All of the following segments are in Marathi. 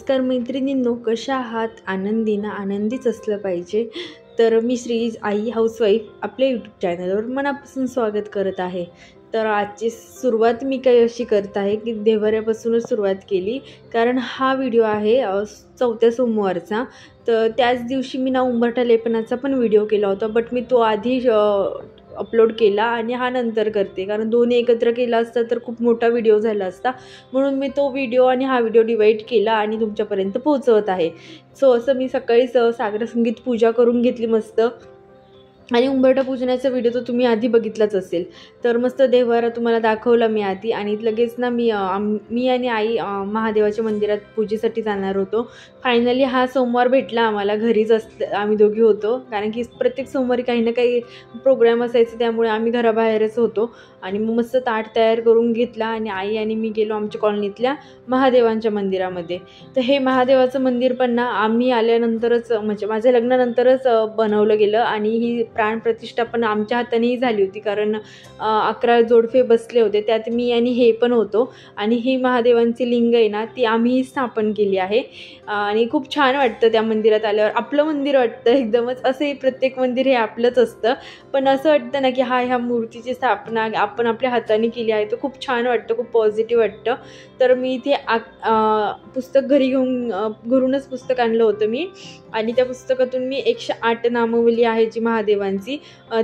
नमस्कार मैत्रिणींनो, कशा आहात? आनंदी ना? आनंदीच असलं पाहिजे. तर मी श्री आई हाऊसवाईफ आपल्या यूट्यूब चॅनलवर मनापासून स्वागत करत आहे. तर आजची सुरुवात मी काही अशी करत आहे की देव्हाऱ्यापासूनच सुरुवात केली, कारण हा व्हिडिओ आहे 4थ्या सोमवारचा. तर त्याच दिवशी मी उंबरठा लेपनाचा पण व्हिडिओ केला होता, बट मी तो आधी अपलोड केला आणि हा नंतर करते, कारण दोन्ही एकत्र केला असता तर खूप मोठा व्हिडिओ झाला असता. म्हणून मी तो व्हिडिओ आणि हा व्हिडिओ डिवाईड केला आणि तुमच्यापर्यंत पोहोचवत आहे. सो असं मी सकाळीच सागर संगीत पूजा करून घेतली मस्त, आणि उंबरठा पूजनाचा व्हिडिओ तर तुम्ही आधी बघितलाच असेल. तर मस्त देव्हारा तुम्हाला दाखवला मी आधी, आणि लगेच मी आणि आई महादेवाच्या मंदिरात पूजेसाठी जाणार होतो. फायनली हा सोमवार भेटला आम्हाला. घरीच आम्ही दोघी होतो, कारण की प्रत्येक सोमवारी काही ना काही प्रोग्राम असायचे, त्यामुळे आम्ही घराबाहेरच होतो. आणि मग मस्त ताट तयार करून घेतला आणि आई आणि मी गेलो आमच्या कॉलनीतल्या महादेवांच्या मंदिरामध्ये. तर हे महादेवाचं मंदिर पण आम्ही आल्यानंतरच, म्हणजे माझ्या लग्नानंतरच बनवलं गेलं, आणि ही प्राणप्रतिष्ठा पण आमच्या हातानेही झाली होती, कारण 11 जोडफे बसले होते, त्यात मी आणि हे पण होतो. आणि ही महादेवांची लिंग आहे ना, ती आम्ही स्थापन केली आहे. आणि खूप छान वाटतं त्या मंदिरात आल्यावर. आपलं मंदिर वाटतं एकदमच. असंही प्रत्येक मंदिर हे आपलंच असतं, पण असं वाटतं ना की ह्या मूर्तीची स्थापना आपण आपल्या हाताने केली आहे, तर खूप छान वाटतं, खूप पॉझिटिव्ह वाटतं. तर मी इथे पुस्तक घरूनच पुस्तक आणलं होतं मी, आणि त्या पुस्तकातून मी 108 नामावली आहे जी महादेवांची,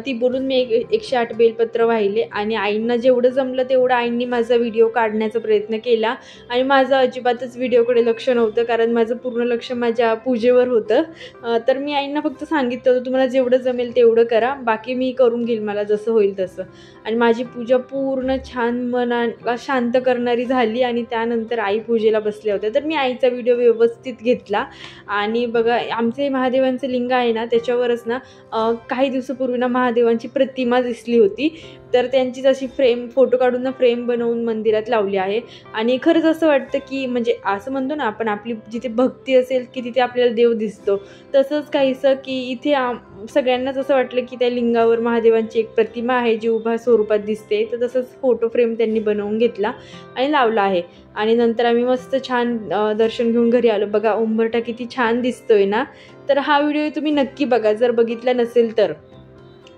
ती बोलून मी 108 बेलपत्र वाहिले. आणि आईंना जेवढं जमलं तेवढं आईंनी माझा व्हिडिओ काढण्याचा प्रयत्न केला, आणि माझं अजिबातच व्हिडिओकडे लक्ष नव्हतं, कारण माझं पूर्ण लक्ष माझ्या पूजेवर होतं. तर मी आईंना फक्त सांगितलं होतं, तुम्हाला जेवढं जमेल तेवढं करा, बाकी मी करून घेईल, मला जसं होईल तसं. आणि माझी पूजा पूर्ण छान मनाला शांत करणारी झाली, आणि त्यानंतर आई पूजेला बसल्या होत्या. तर मी आईचा व्हिडिओ व्यवस्थित घेतला. आणि बघा, आमचे महादेवांचं लिंग आहे ना, त्याच्यावरच काही दिवसापूर्वी महादेवांची प्रतिमा दिसली होती. तर त्यांचीच अशी फोटो काढून फ्रेम बनवून मंदिरात लावली आहे. आणि खरंच असं वाटतं की, म्हणजे असं म्हणतो ना आपण, आपली जिथे भक्ती असेल की तिथे आपल्याला देव दिसतो, तसंच काहीसं की इथे सगळ्यांनाच असं वाटलं की त्या लिंगावर महादेवांची एक प्रतिमा आहे जी उभा स्वरूपात दिसते. तर तसंच फोटो फ्रेम त्यांनी बनवून घेतला आणि लावला आहे. आणि नंतर आम्ही मस्त छान दर्शन घेऊन घरी आलो. बघा उंबरठा किती छान दिसतोय ना. तर हा व्हिडिओ तुम्ही नक्की बघा जर बघितला नसेल तर.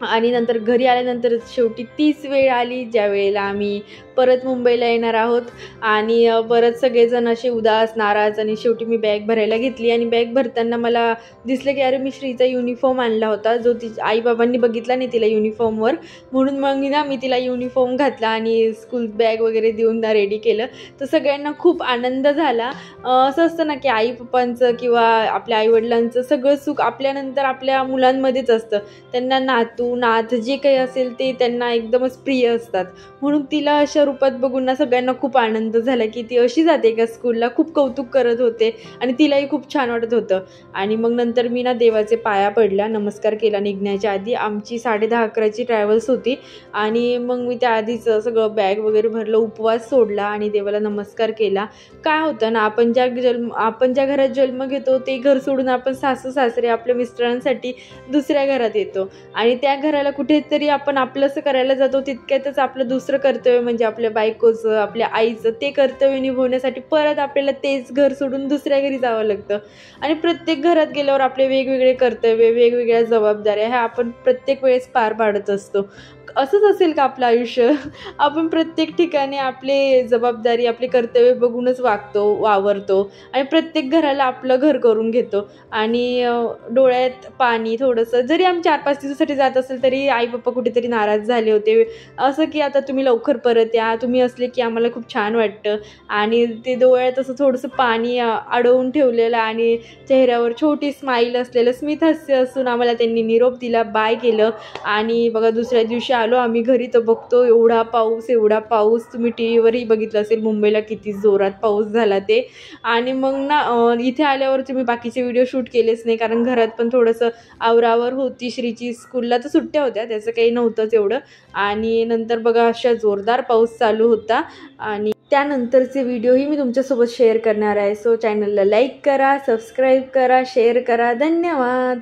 आणि नंतर घरी आल्यानंतर शेवटी तीच वेळ आली ज्या वेळेला आम्ही परत मुंबईला येणार आहोत. आणि परत सगळेजण असे उदास, नाराज, आणि शेवटी मी बॅग भरायला घेतली. आणि बॅग भरताना मला दिसलं की अरे, मी श्रीचा युनिफॉर्म आणला होता, जो आईबाबांनी बघितला नाही तिला युनिफॉर्मवर, म्हणून मग मी तिला युनिफॉर्म घातला आणि स्कूल बॅग वगैरे देऊन रेडी केलं. तर सगळ्यांना खूप आनंद झाला. असं असतं ना की आई पप्पांचं किंवा आपल्या आईवडिलांचं सगळं सुख आपल्यानंतर आपल्या मुलांमध्येच असतं. त्यांना नात जे काही असेल ते त्यांना एकदमच प्रिय असतात. म्हणून तिला अशा रूपात बघून सगळ्यांना खूप आनंद झाला की ती अशी जाते का स्कूलला. खूप कौतुक करत होते आणि तिलाही खूप छान वाटत होतं. आणि मग नंतर मी देवाचे पाया पडल्या, नमस्कार केला निघण्याच्या आधी. आमची 10:30-11ची ट्रॅव्हल्स होती, आणि मग मी त्या आधीच सगळं बॅग वगैरे भरलं, उपवास सोडला आणि देवाला नमस्कार केला. काय होतं ना, आपण ज्या घरात जन्म घेतो ते घर सोडून आपण सासू सासरे आपल्या मिस्टरांसाठी दुसऱ्या घरात येतो, आणि त्या घराला कुठेतरी आपण आपलंसं करायला जातो. तितक्यातच आपलं दुसरं कर्तव्य, म्हणजे आपल्या बायकोचं, आपल्या आईचं, ते कर्तव्य निभवण्यासाठी परत आपल्याला तेच घर सोडून दुसऱ्या घरी जावं लागतं. आणि प्रत्येक घरात गेल्यावर आपले वेगवेगळे कर्तव्य, वेगवेगळ्या जबाबदाऱ्या ह्या आपण प्रत्येक वेळेस पार पाडत असतो. असंच असेल का आपलं आयुष्य? आपण प्रत्येक ठिकाणी आपले जबाबदारी, आपले कर्तव्य बघूनच वावरतो, आणि प्रत्येक घराला आपलं घर करून घेतो. आणि डोळ्यात पाणी थोडंसं, जरी आम्ही 4-5 दिवसासाठी जात असेल तरी आई पप्पा कुठेतरी नाराज झाले होते, असं की आता तुम्ही लवकर परत या, तुम्ही असले की आम्हाला खूप छान वाटतं. आणि ते डोळ्यात असं थोडंसं पाणी अडवून ठेवलेलं, आणि चेहऱ्यावर छोटी स्माईल असलेलं स्मित हास्य असून आम्हाला त्यांनी निरोप दिला, बाय केलं. आणि बघा दुसऱ्या दिवशी आलो आम्ही घरी, तर बघतो एवढा पाऊस. तुम्ही टीव्हीवरही बघितलं असेल मुंबईला किती जोरात पाऊस झाला ते. आणि मग इथे आल्यावर तुम्ही बाकीचे व्हिडिओ शूट केलेच नाही, कारण घरात पण थोडंसं आवरावर होती. श्रीची स्कूलला तर सुट्ट्या होत्या, त्याचं काही नव्हतंच एवढं. आणि नंतर बघा अशा जोरदार पाऊस चालू होता, आणि त्यानंतरचे व्हिडिओही मी तुमच्यासोबत शेअर करणार आहे. सो चॅनलला लाईक करा, सबस्क्राईब करा, शेअर करा. धन्यवाद.